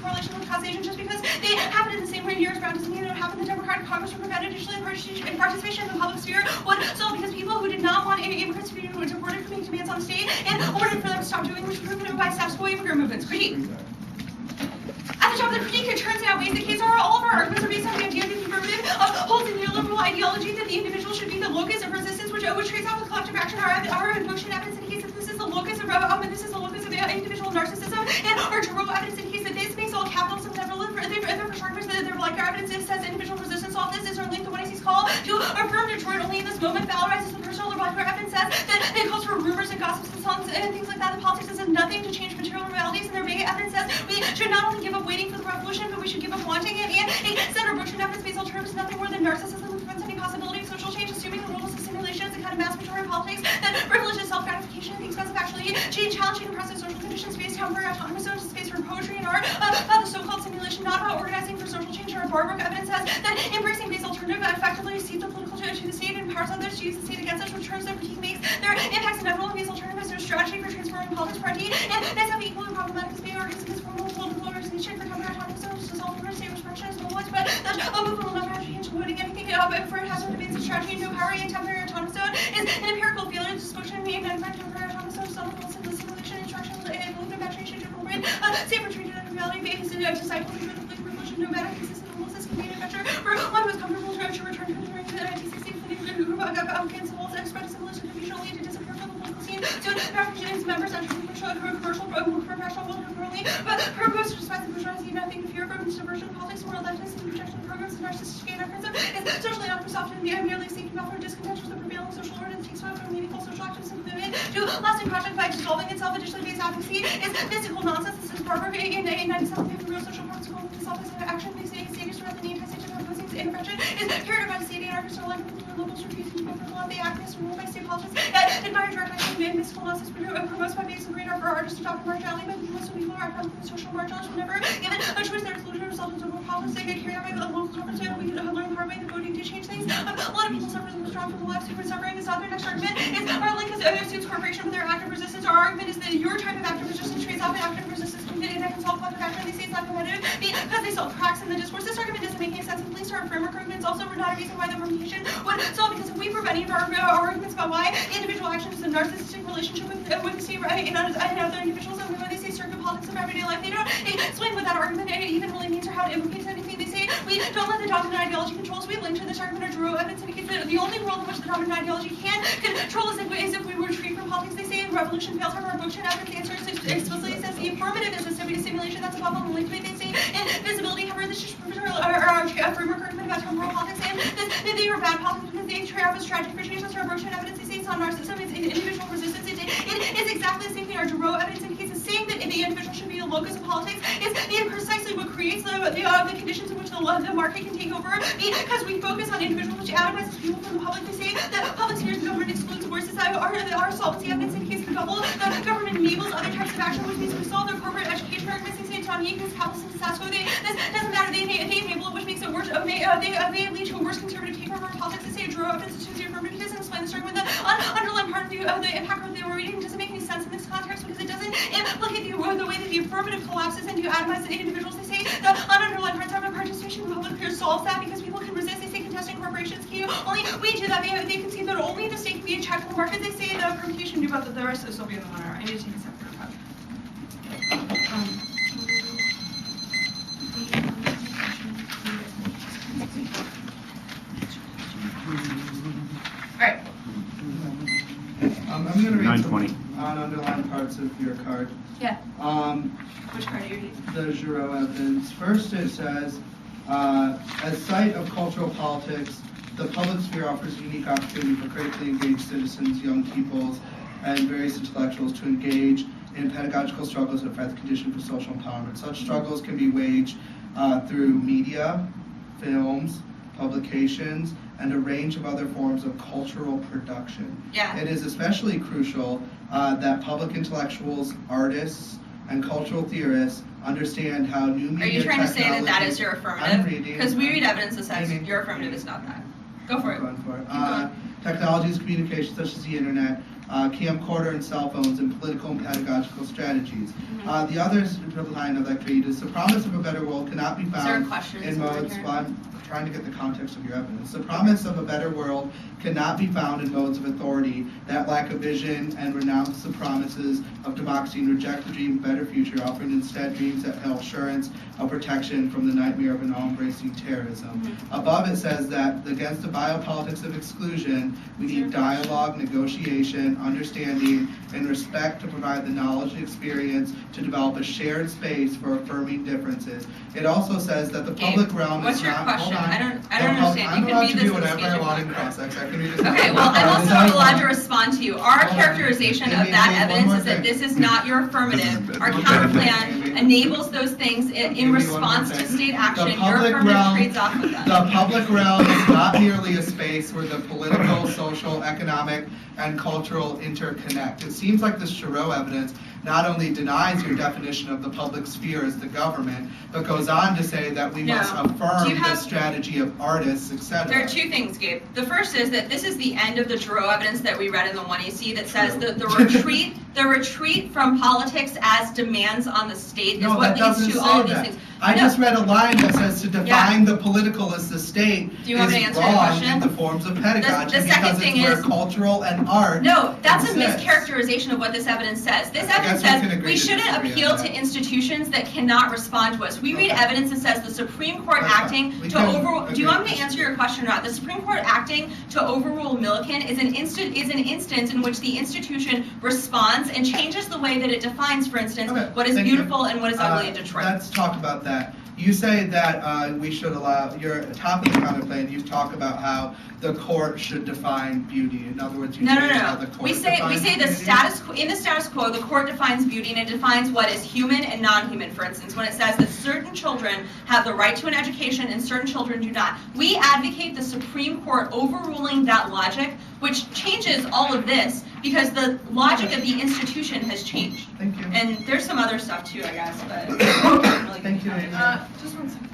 correlation with causation. Just because they happen in the same way years round doesn't mean it would happen in the Democratic Congress would prevent additional participation in the public sphere. So because people who did not want immigrants to be deported for making demands on the state and ordered for them to stop doing, which was proven by status quo immigrant movements. Critique. At the top of the critique, it turns out ways the case are all of our arguments are based on the idea that the conservative holds a neoliberal ideology that the individual should be the locus of resistance, which traces out with collective action. Our motion evidence indicates that this is the locus of individual narcissism, and our Giroux evidence indicates that this makes all capitalism never live for sharpers that they're like. Our evidence says individual resistance. All this is our link to what IC's call to affirm Detroit only in this moment valorizes the personal. Our evidence says that it calls for rumors and gossips and songs and things like that. The politics does nothing to change material realities, and their big evidence says we should not only give up waiting for the revolution, but we should give up wanting it. And a center Bertrand evidence-based alternative is nothing more than narcissism that prevents any possibility of social change, assuming the rules of simulation is a kind of mass majority politics that privileges self-gratification at the expense of actually challenging oppressive social conditions based on autonomous zones, space for poetry and art, about the so-called simulation, not about organizing for social change. Our Barbrook evidence says that embracing base alternative effectively seeds the political to the state and empowers others to use the state against us, which turns their critique makes their impacts inevitable. Base alternative is their strategy for transforming politics party, and that's how equally problematic as being organized as formal political organization for temporary autonomous zones to solve the state repression is no voice, but that a movement will never have change including anything for it has no debates and strategy and no power. A temporary autonomous zone is an empirical failure to discussion being identified temporary autonomous zone, the simulation instructions, and belief imagination to appropriate safer treated under reality based to cycle through the police revolution, no matter consistent homelessness can be an adventure for one who is comfortable to return to during the 1960s, against the walls and spread a simulation to be only to disappear from the political scene to African members and commercial professional world currently, but purpose despite the bourgeoisie nothing to fear from subversion politics, moral leftists and projection programs and narcissistic anarchism is socially not for soft and merely seeking out for discontent with the prevailing social order that takes on from meaningful social activism movement to lasting project by dissolving itself. Additionally, based advocacy is mystical nonsense. This is Barbrook in 97 paper real social purpose goal with self-as action. These stages throughout the anti-state opposing intervention is carried out by the state anarchists or like locals refusing to go for the law. The activists ruled by state politics that admire direct action and mystical nonsense promotes by base and radar for artists to adopt marginality, but most people are economically social marginalists whenever given a choice their exclusion results in total politics. They get carried out by the local conference. We learn the hard way that voting to change things. A lot of people suffer the withdrawal from the left. Super suffering is not their next argument. Is our link assumes corporation with their active resistance. Our argument is that your type of active resistance trades off an active resistance community that can solve collective action. They say it's not competitive because they solve cracks in the discourse. This argument doesn't make any sense. At least our framework arguments also were not a reason why the fermentation would solve, because if we prove any of our arguments about why individual action is a narcissistic relationship with the state and other individuals, and when they say circuit politics of everyday life, they don't explain what that argument even really means or how it implicates anything. They say we don't let the dominant ideology control us. We link to this argument or Giroux evidence indicates that the only world in which the dominant ideology can control us is if we were free from politics. They say revolution fails. However, our Bookchin evidence answer explicitly says the affirmative is a simulation. That's a problem. The link to it. They say invisibility. However, this is our framework argument about temporal politics, and that they are bad politics because they trade off as tragic for change. That's our Bookchin evidence. They say it's not narcissism. It's individual resistance. It's exactly the same thing. Our Giroux evidence indicates the same that the individual should be the locus of politics. It's precisely what creates the conditions in which the market can take over, because we focus on individuals, which atomizes people from the public. They say that public spheres the government excludes voices. Our solvency evidence indicates the government enables other types of action, which means we solve their corporate education arguments. They say it's not unique, it's capitalist and status quo. This doesn't matter. They enable it, which makes it worse. They lead to a worse conservative takeover of politics. They say Giroux evidence assumes the affirmative doesn't explain this argument. The underlying part of the impact of the reading doesn't make any sense in this context because it doesn't implicate the way that the affirmative collapses and you atomize the individuals. They say the underlying parts of participation in the public sphere solves that because people can resist. They say contesting corporations can only we do that. They conceive that only the state can be a check on the market. They say the permutation do, but the rest of this will be in the monitor. I need to take a separate cut. All right. I'm going to read 920. some ununderlined parts of your card. Yeah. Which card are you reading? The Giroux evidence. First it says, as site of cultural politics, the public sphere offers a unique opportunity for critically engaged citizens, young peoples, and various intellectuals to engage in pedagogical struggles that affect the condition for social empowerment. Such struggles can be waged through media, films, publications, and a range of other forms of cultural production. Yeah. It is especially crucial that public intellectuals, artists, and cultural theorists understand how new media Are you trying to say that that is your affirmative? Because we read evidence that says your affirmative is not that. Go for it. Going for it. Technologies, communications such as the internet, camcorder and cell phones, and political and pedagogical strategies. The other line I'd like to read is the promise of a better world cannot be found in modes. I'm trying to get the context of your evidence. The promise of a better world cannot be found in modes of authority that lack a vision and renounce the promises of democracy and reject the dream of a better future, offering instead dreams that held assurance of protection from the nightmare of an all-embracing terrorism. Above it says that against the biopolitics of exclusion, we need dialogue, negotiation, understanding, and respect to provide the knowledge and experience to develop a shared space for affirming differences. It also says that the public realm What's is your not. question? Hold on. I don't understand. I'm You can allowed read to this do in the whatever I speech want in if cross-ex. I can read this. Okay, well, I'm also allowed to respond to you. Our Hold on. characterization Give of me that one evidence more is that thing. this is not your affirmative. Our counter plan enables those things in response to state action. Your affirmative trades off of them. The public realm is not merely a space where the political, social, economic, and cultural interconnect. It seems like this Shiro evidence not only denies your definition of the public sphere as the government, but goes on to say that we must affirm the strategy of artists, etc. There are two things, Gabe. The first is that this is the end of the Giroux evidence that we read in the 1EC that says that the retreat from politics as demands on the state is what leads to all of these things. I just read a line that says to define the political as the state Do you want me to is answer your wrong question? in the forms of pedagogy The second because thing it's where is- cultural and art No, that's a exists. mischaracterization of what this evidence says. This I evidence guess we can says agree we to shouldn't disagree appeal on to that. institutions that cannot respond to us. We read Okay. evidence that says the Supreme Court That's fine. acting We to can overrule. Do agree you want me to to answer disagree. your question or not? The Supreme Court acting to overrule Milliken is an instance in which the institution responds and changes the way that it defines, for instance, Okay, what is thank you. beautiful and what is ugly in Detroit. Let's talk about that. You say that we should allow, you're at the top of the counter plan, you talk about how the court should define beauty. In other words, you say how the court We say defines the beauty. status quo, in the status quo, the court defines beauty and it defines what is human and non-human. For instance, when it says that certain children have the right to an education and certain children do not. We advocate the Supreme Court overruling that logic, which changes all of this because the logic of the institution has changed. Thank you. And there's some other stuff too, I guess, but. Thank you. Just one second.